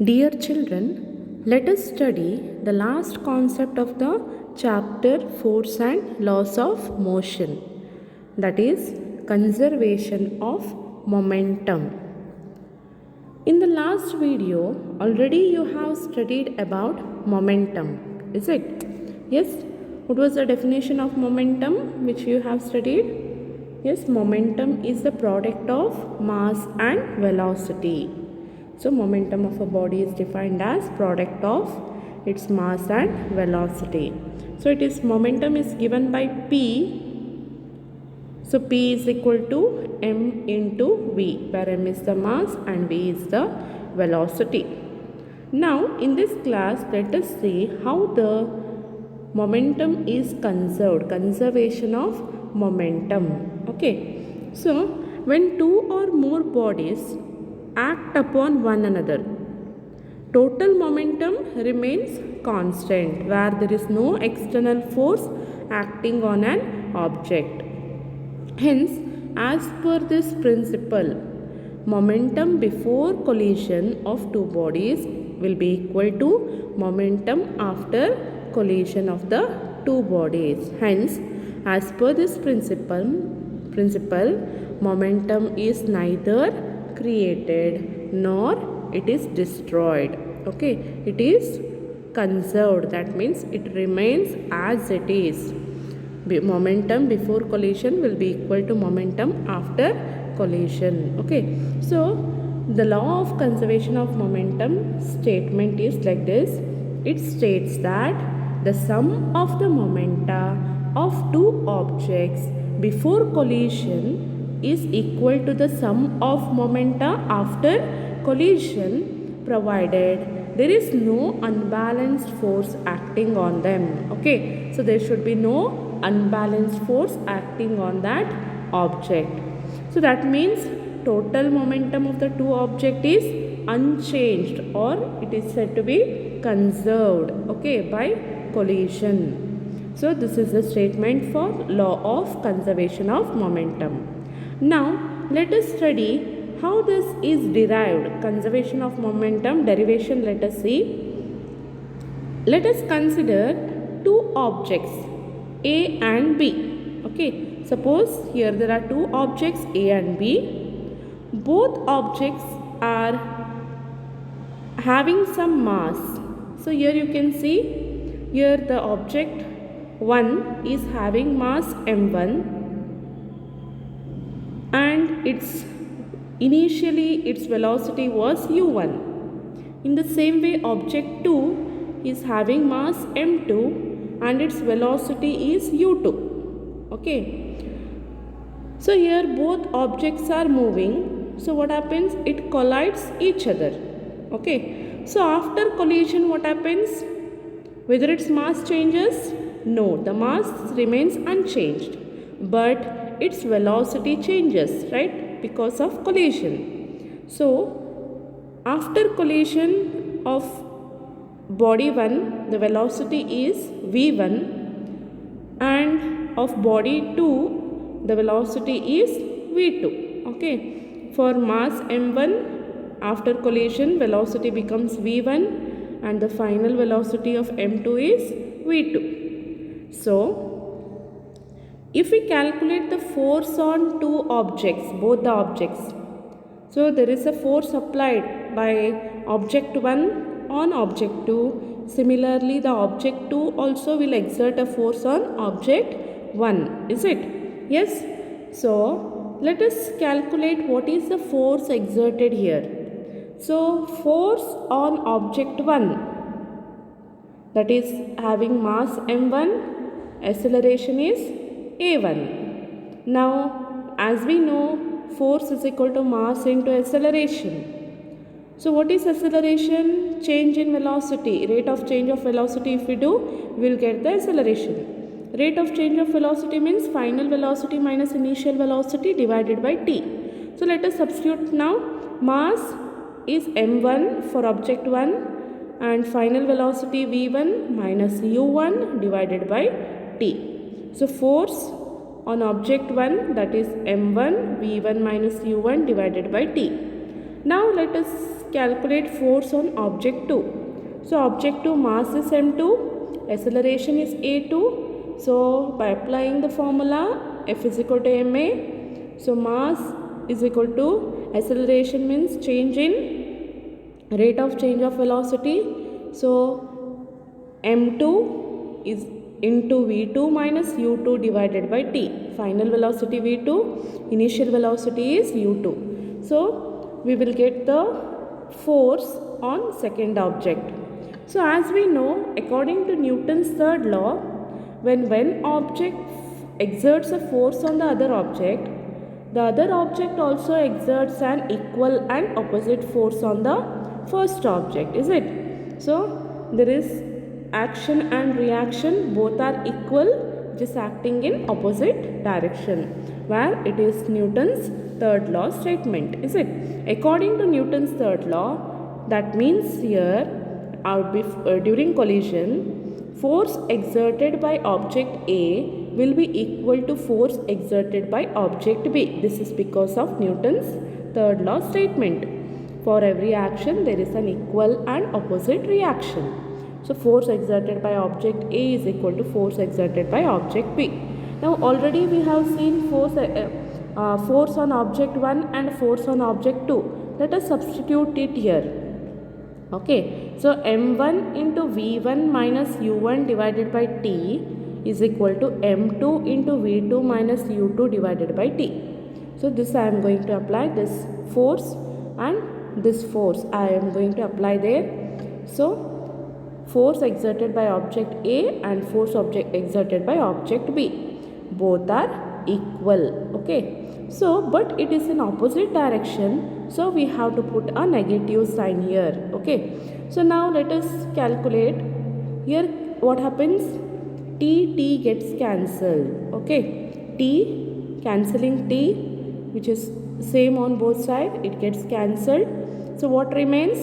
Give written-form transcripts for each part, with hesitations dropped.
Dear children, let us study the last concept of the chapter Force and Laws of Motion, that is, conservation of momentum. In the last video, already you have studied about momentum, is it? Yes? What was the definition of momentum which you have studied? Yes, momentum is the product of mass and velocity. So momentum of a body is defined as product of its mass and velocity. So it is momentum is given by P. So P is equal to m into v, where m is the mass and v is the velocity. Now in this class, let us see how the momentum is conserved, conservation of momentum. Okay. So when two or more bodies act upon one another, total momentum remains constant where there is no external force acting on an object. Hence, as per this principle, momentum before collision of two bodies will be equal to momentum after collision of the two bodies. Hence, as per this principle, momentum is neither created nor it is destroyed. Okay, it is conserved, that means it remains as it is. Momentum before collision will be equal to momentum after collision. Okay, so the law of conservation of momentum statement is like this. It states that the sum of the momenta of two objects before collision is equal to the sum of momenta after collision, provided there is no unbalanced force acting on them. Okay, so there should be no unbalanced force acting on that object. So that means total momentum of the two objects is unchanged, or it is said to be conserved, okay, by collision. So this is the statement for law of conservation of momentum. Now let us study how this is derived. Conservation of momentum derivation, let us see. Let us consider two objects A and B. Okay, suppose here there are two objects A and B. Both objects are having some mass. So here you can see, here the object 1 is having mass m1 and initially its velocity was u1. In the same way, object 2 is having mass m2 and its velocity is u2. Okay. So here both objects are moving. So what happens? It collides each other. Okay. So after collision, what happens? Whether its mass changes? No, the mass remains unchanged. But its velocity changes, right? Because of collision. So after collision of body 1, the velocity is v1, and of body 2, the velocity is v2. Okay. For mass m1, after collision, velocity becomes v1 and the final velocity of m2 is v2. So if we calculate the force on two objects, both the objects, so there is a force applied by object 1 on object 2. Similarly, the object 2 also will exert a force on object 1. Is it? Yes. So let us calculate what is the force exerted here. So force on object 1, that is having mass m1, acceleration is a1. Now, as we know, force is equal to mass into acceleration. So, what is acceleration? Change in velocity. Rate of change of velocity, if we do, we will get the acceleration. Rate of change of velocity means final velocity minus initial velocity divided by t. So, let us substitute now. Mass is m1 for object 1 and final velocity v1 minus u1 divided by t. So force on object 1, that is m1 v1 minus u1 divided by t. Now let us calculate force on object 2. So object 2 mass is m2, acceleration is a2. So by applying the formula, F is equal to ma. So mass is equal to acceleration means change in rate of change of velocity. So m2 is into v2 minus u2 divided by t. Final velocity v2, initial velocity is u2. So we will get the force on second object. So as we know, according to Newton's third law, when one object exerts a force on the other object also exerts an equal and opposite force on the first object, is it? So there is action and reaction, both are equal, just acting in opposite direction, where it is Newton's third law statement, is it? According to Newton's third law, that means here during collision, force exerted by object A will be equal to force exerted by object B. This is because of Newton's third law statement. For every action, there is an equal and opposite reaction. So force exerted by object A is equal to force exerted by object B. Now already we have seen force on object 1 and force on object 2. Let us substitute it here. Okay, so m1 into v1 minus u1 divided by t is equal to m2 into v2 minus u2 divided by t. So this I am going to apply this force and this force I am going to apply there. So force exerted by object A and force exerted by object B, both are equal. Okay, so but it is in opposite direction, so we have to put a negative sign here. Okay, so now let us calculate here what happens. T gets cancelled. Okay, T cancelling T, which is same on both sides, it gets cancelled. So what remains?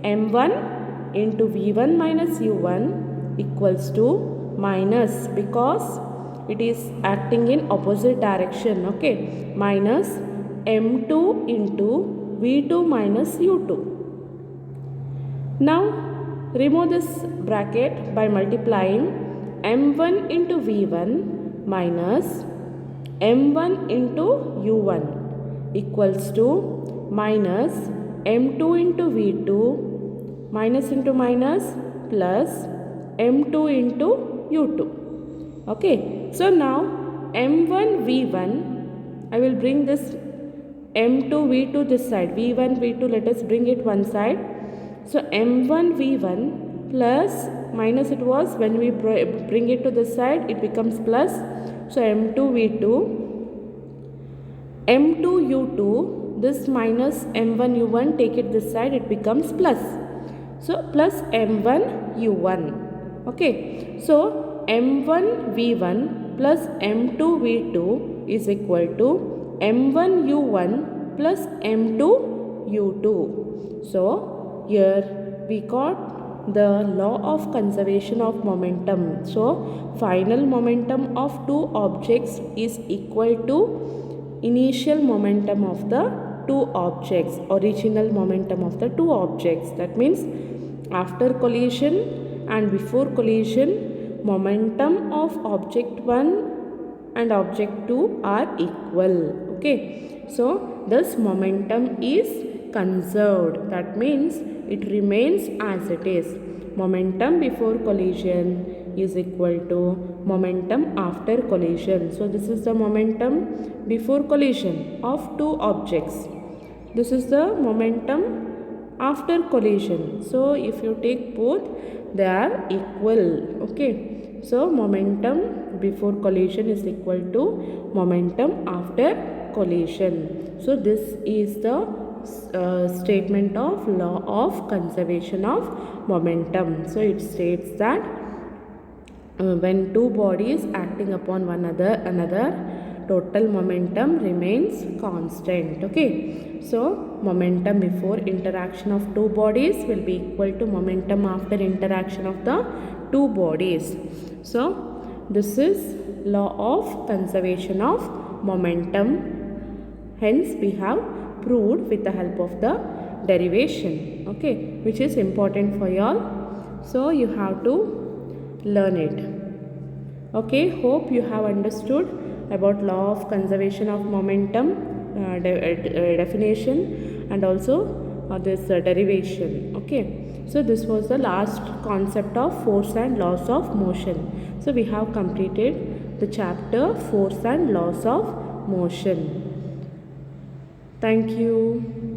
m1 into v1 minus u1 equals to minus, because it is acting in opposite direction. Okay, minus m2 into v2 minus u2. Now remove this bracket by multiplying m1 into v1 minus m1 into u1 equals to minus m2 into v2 minus into minus plus m2 into u2. Okay, so now m1 v1, I will bring this m2 v2 this side, v1 v2, let us bring it one side. So m1 v1 plus minus, it was when we bring it to this side it becomes plus. So m2 v2, m2 u2, this minus m1 u1, take it this side, it becomes plus. So plus m1 u1. Okay, so m1 v1 plus m2 v2 is equal to m1 u1 plus m2 u2. So here we got the law of conservation of momentum. So final momentum of two objects is equal to initial momentum of the two objects, original momentum of the two objects. That means after collision and before collision, momentum of object 1 and object 2 are equal. Okay, so this momentum is conserved. That means it remains as it is. Momentum before collision is equal to momentum after collision. So this is the momentum before collision of two objects. This is the momentum after collision. So if you take both, they are equal. Okay, so momentum before collision is equal to momentum after collision. So this is the statement of law of conservation of momentum. So it states that when two bodies acting upon one another, total momentum remains constant. Okay, so momentum before interaction of two bodies will be equal to momentum after interaction of the two bodies. So this is law of conservation of momentum. Hence we have proved with the help of the derivation. okay, which is important for y'all. So you have to learn it. Okay, hope you have understood about law of conservation of momentum definition, and also this derivation. Okay, so this was the last concept of force and laws of motion. So we have completed the chapter force and laws of motion. Thank you.